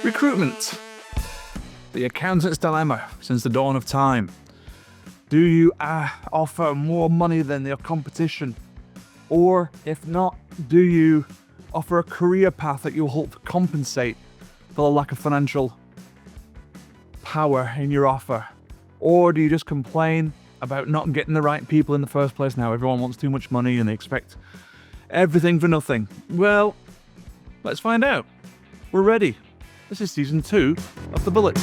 Recruitment. The accountant's dilemma since the dawn of time. Do you offer more money than your competition? Or if not, do you offer a career path that you'll hope to compensate for the lack of financial power in your offer? Or do you just complain about not getting the right people in the first place now? Everyone wants too much money and they expect everything for nothing. Well, let's find out. We're ready. This is season 2 of The Bullet.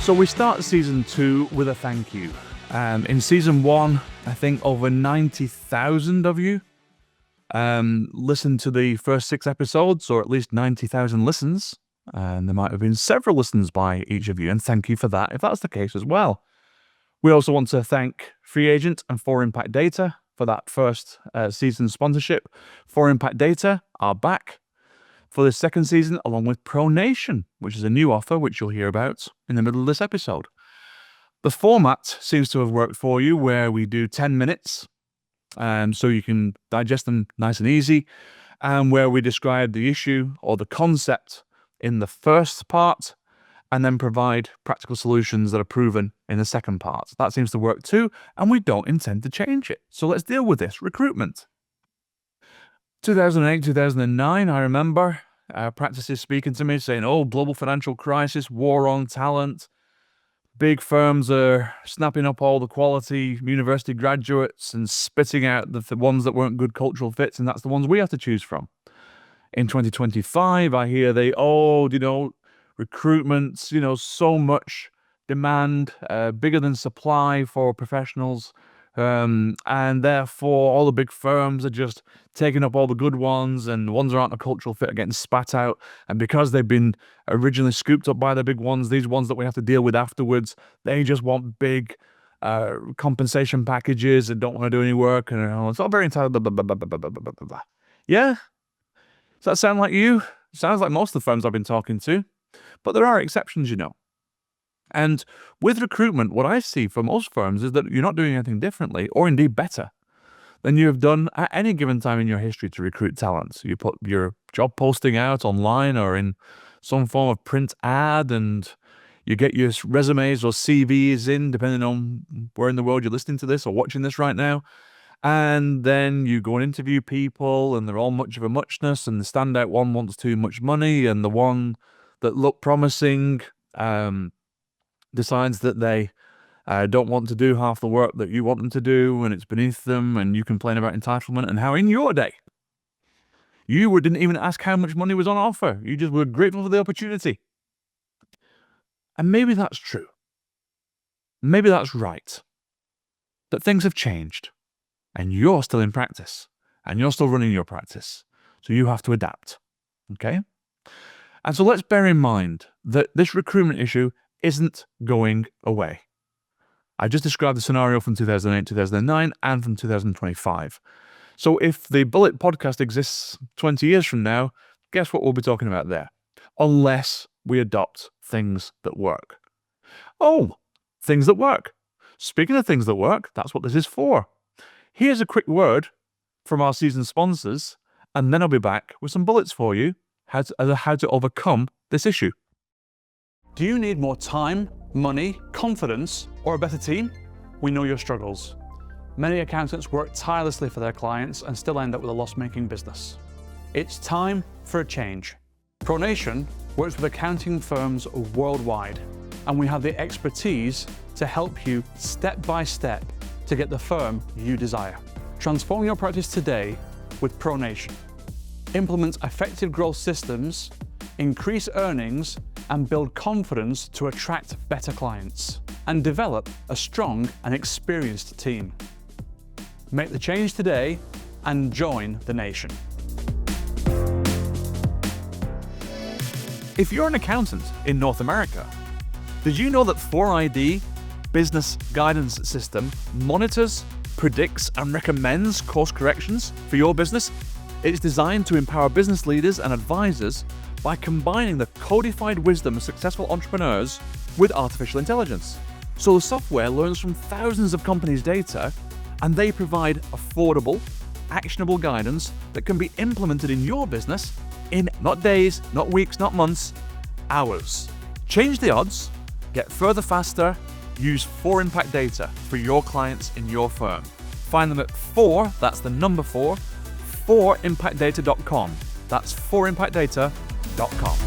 So we start season 2 with a thank you. In season 1, I think over 90,000 of you listened to the first 6 episodes, or at least 90,000 listens. And there might have been several listens by each of you, and thank you for that, if that's the case as well. We also want to thank Free Agent and 4Impact Data for that first season sponsorship. 4Impact Data are back for the second season, along with ProNation, which is a new offer, which you'll hear about in the middle of this episode. The format seems to have worked for you, where we do 10 minutes, so you can digest them nice and easy, and where we describe the issue or the concept in the first part, and then provide practical solutions that are proven in the second part. That seems to work too, and we don't intend to change it. So let's deal with this. Recruitment. 2008, 2009, I remember practices speaking to me saying, oh, global financial crisis, war on talent, big firms are snapping up all the quality university graduates and spitting out the ones that weren't good cultural fits, and that's the ones we have to choose from. In 2025, I hear recruitment, so much demand, bigger than supply for professionals, and therefore all the big firms are just taking up all the good ones, and ones that aren't a cultural fit are getting spat out. And because they've been originally scooped up by the big ones, these ones that we have to deal with afterwards, they just want big compensation packages and don't want to do any work, and it's all very entitled. Blah, blah, blah, blah, blah, blah, blah, blah. Yeah, does that sound like you? Sounds like most of the firms I've been talking to. But there are exceptions, And with recruitment, what I see for most firms is that you're not doing anything differently, or indeed better, than you have done at any given time in your history to recruit talent. You put your job posting out online or in some form of print ad, and you get your resumes or CVs in, depending on where in the world you're listening to this or watching this right now. And then you go and interview people, and they're all much of a muchness, and the standout one wants too much money, and the one that look promising decides that they don't want to do half the work that you want them to do, and it's beneath them, and you complain about entitlement and how in your day you didn't even ask how much money was on offer. You just were grateful for the opportunity. And maybe that's true. Maybe that's right. That things have changed, and you're still in practice, and you're still running your practice. So you have to adapt. Okay? And so let's bear in mind that this recruitment issue isn't going away. I just described the scenario from 2008, 2009, and from 2025. So if the Bullet podcast exists 20 years from now, guess what we'll be talking about there? Unless we adopt things that work. Oh, things that work. Speaking of things that work, that's what this is for. Here's a quick word from our season sponsors, and then I'll be back with some bullets for you how to overcome this issue. Do you need more time, money, confidence, or a better team? We know your struggles. Many accountants work tirelessly for their clients and still end up with a loss-making business. It's time for a change. ProNation works with accounting firms worldwide, and we have the expertise to help you step by step to get the firm you desire. Transform your practice today with ProNation. Implement effective growth systems, increase earnings, and build confidence to attract better clients, and develop a strong and experienced team. Make the change today and join the nation. If you're an accountant in North America, did you know that 4ID Business Guidance System monitors, predicts, and recommends course corrections for your business? It's designed to empower business leaders and advisors by combining the codified wisdom of successful entrepreneurs with artificial intelligence. So the software learns from thousands of companies' data and they provide affordable, actionable guidance that can be implemented in your business in not days, not weeks, not months, hours. Change the odds, get further faster, use 4Impact data for your clients in your firm. Find them at 4, that's the number 4, 4impactdata.com. That's 4impactdata.com.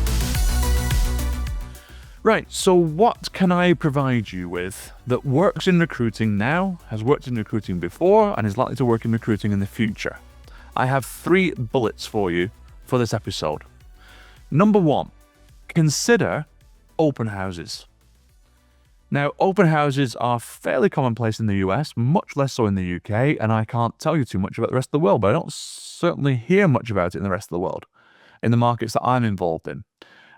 Right, so what can I provide you with that works in recruiting now, has worked in recruiting before, and is likely to work in recruiting in the future? I have 3 bullets for you for this episode. Number 1, consider open houses. Now, open houses are fairly commonplace in the US, much less so in the UK, and I can't tell you too much about the rest of the world, but I don't certainly hear much about it in the rest of the world, in the markets that I'm involved in.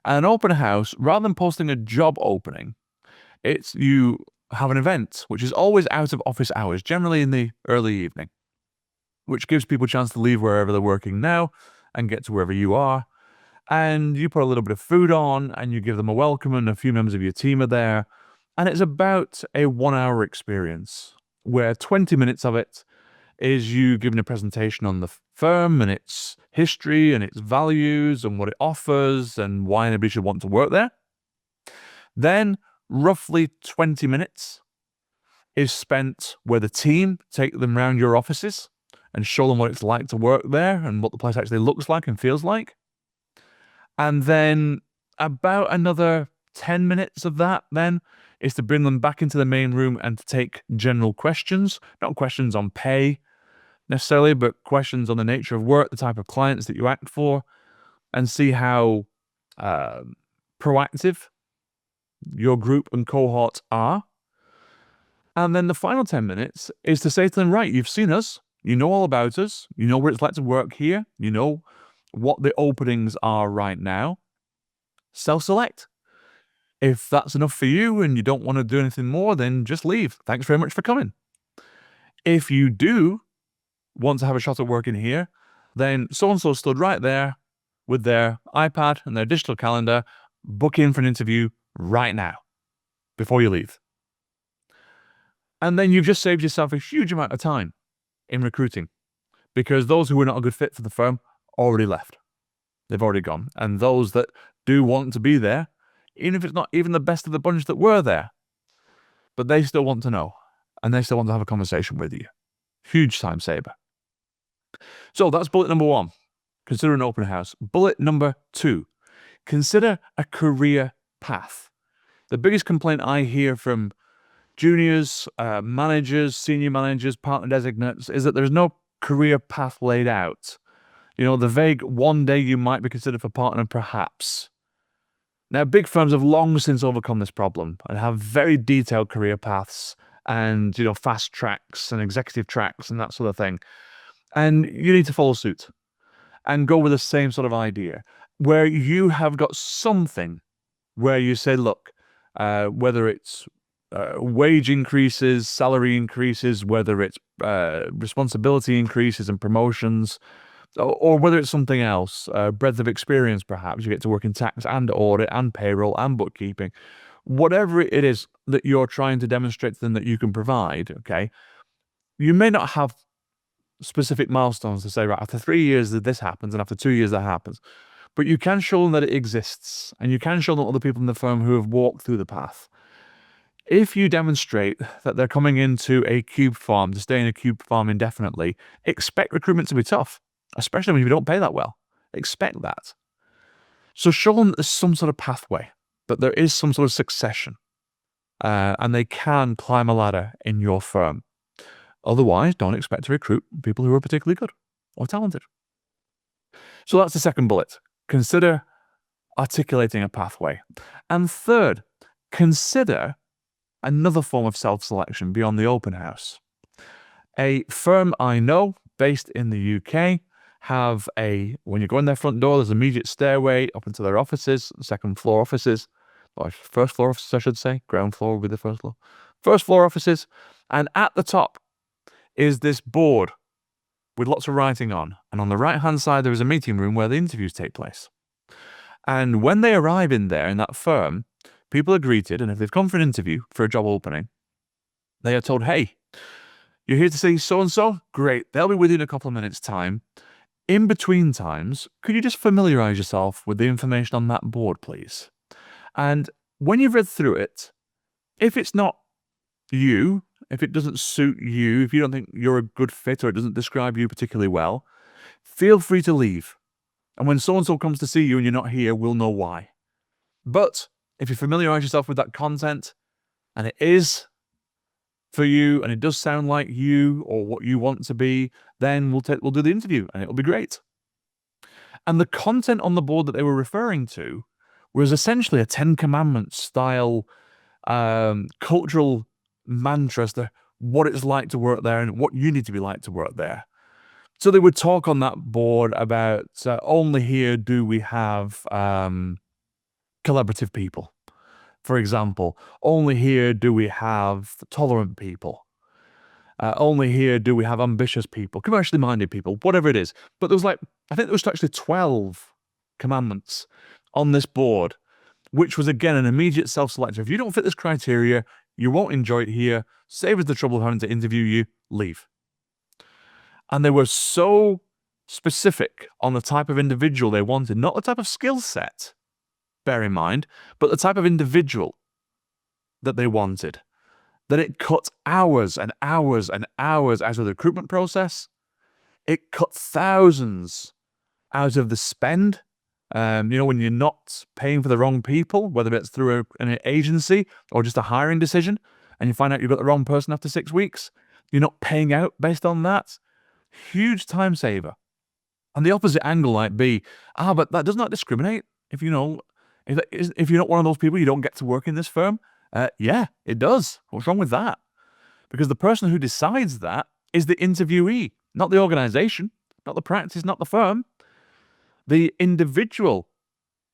And an open house, rather than posting a job opening, it's you have an event, which is always out of office hours, generally in the early evening, which gives people a chance to leave wherever they're working now and get to wherever you are. And you put a little bit of food on and you give them a welcome, and a few members of your team are there. And it's about a 1-hour experience where 20 minutes of it is you giving a presentation on the firm and its history and its values and what it offers and why anybody should want to work there. Then roughly 20 minutes is spent where the team take them around your offices and show them what it's like to work there and what the place actually looks like and feels like. And then about another 10 minutes of that then is to bring them back into the main room and to take general questions, not questions on pay necessarily, but questions on the nature of work, the type of clients that you act for, and see how proactive your group and cohort are. And then the final 10 minutes is to say to them, right, you've seen us, you know all about us, you know what it's like to work here, you know what the openings are right now. Self-select. If that's enough for you and you don't want to do anything more, then just leave. Thanks very much for coming. If you do want to have a shot at working here, then so-and-so stood right there with their iPad and their digital calendar, book in for an interview right now, before you leave. And then you've just saved yourself a huge amount of time in recruiting, because those who were not a good fit for the firm already left. They've already gone. And those that do want to be there, even if it's not even the best of the bunch that were there, but they still want to know, and they still want to have a conversation with you. Huge time saver. So that's bullet number 1. Consider an open house. Bullet number 2. Consider a career path. The biggest complaint I hear from juniors, managers, senior managers, partner designates is that there's no career path laid out. You know, the vague one day you might be considered for partner, perhaps. Now, big firms have long since overcome this problem and have very detailed career paths and, fast tracks and executive tracks and that sort of thing. And you need to follow suit and go with the same sort of idea where you have got something where you say, look, whether it's wage increases, salary increases, whether it's responsibility increases and promotions, or whether it's something else, breadth of experience perhaps, you get to work in tax and audit and payroll and bookkeeping, whatever it is that you're trying to demonstrate to them that you can provide, okay, you may not have specific milestones to say, right, after 3 years that this happens and after 2 years that happens, but you can show them that it exists, and you can show them other people in the firm who have walked through the path. If you demonstrate that they're coming into a cube farm to stay in a cube farm indefinitely, expect recruitment to be tough, especially when you don't pay that well. Expect that. So show them that there's some sort of pathway, that there is some sort of succession, and they can climb a ladder in your firm. Otherwise, don't expect to recruit people who are particularly good or talented. So that's the second bullet. Consider articulating a pathway. And third, consider another form of self-selection beyond the open house. A firm I know, based in the UK, have when you go in their front door, there's an immediate stairway up into their offices, second floor offices, or first floor offices, I should say. Ground floor would be the first floor. First floor offices. And at the top is this board with lots of writing on. And on the right-hand side, there is a meeting room where the interviews take place. And when they arrive in there, in that firm, people are greeted, and if they've come for an interview for a job opening, they are told, hey, You're here to see so-and-so? Great. They'll be with you in a couple of minutes' time. In between times, could you just familiarize yourself with the information on that board, please? And when you've read through it, if it's not you, if it doesn't suit you, if you don't think you're a good fit or it doesn't describe you particularly well, feel free to leave. And when so-and-so comes to see you and you're not here, we'll know why. But if you familiarize yourself with that content and it is for you and it does sound like you or what you want to be, then we'll do the interview and it'll be great. And the content on the board that they were referring to was essentially a 10 Commandments style cultural mantra as to what it's like to work there and what you need to be like to work there. So they would talk on that board about only here do we have collaborative people. For example, only here do we have tolerant people. Only here do we have ambitious people, commercially minded people, whatever it is. But there was I think there was actually 12 commandments on this board, which was, again, an immediate self-selector. If you don't fit this criteria, you won't enjoy it here. Save us the trouble of having to interview you. Leave. And they were so specific on the type of individual they wanted, not the type of skill set, bear in mind, but the type of individual that they wanted, that it cut hours and hours and hours out of the recruitment process. It cut thousands out of the spend. When you're not paying for the wrong people, whether it's through an agency or just a hiring decision, and you find out you've got the wrong person after 6 weeks, you're not paying out based on that. Huge time saver. And the opposite angle might be, but that does not discriminate. If you're not one of those people, you don't get to work in this firm. Yeah, it does. What's wrong with that? Because the person who decides that is the interviewee, not the organization, not the practice, not the firm. The individual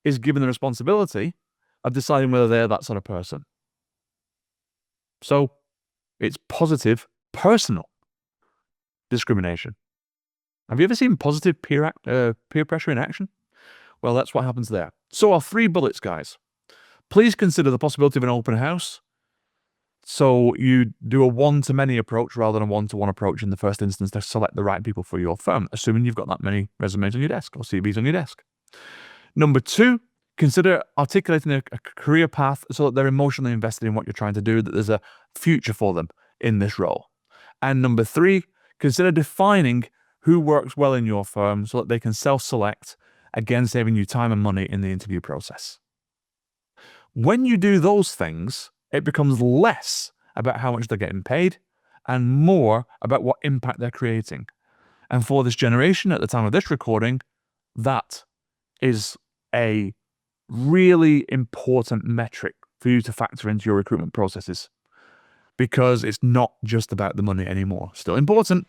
is given the responsibility of deciding whether they're that sort of person. So it's positive, personal discrimination. Have you ever seen positive peer pressure in action? Well, that's what happens there. So our 3 bullets, guys. Please consider the possibility of an open house. So you do a one-to-many approach rather than a one-to-one approach in the first instance to select the right people for your firm, assuming you've got that many resumes on your desk or CVs on your desk. Number 2, consider articulating a career path so that they're emotionally invested in what you're trying to do, that there's a future for them in this role. And number 3, consider defining who works well in your firm so that they can self-select, again saving you time and money in the interview process. When you do those things, it becomes less about how much they're getting paid and more about what impact they're creating. And for this generation, at the time of this recording, that is a really important metric for you to factor into your recruitment processes, because it's not just about the money anymore. Still important,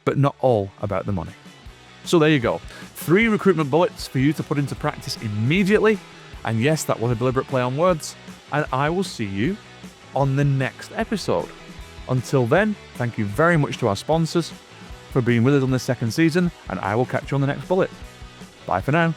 but not all about the money. So there you go. 3 recruitment bullets for you to put into practice immediately. And yes, that was a deliberate play on words. And I will see you on the next episode. Until then, thank you very much to our sponsors for being with us on this 2nd season, and I will catch you on the next bullet. Bye for now.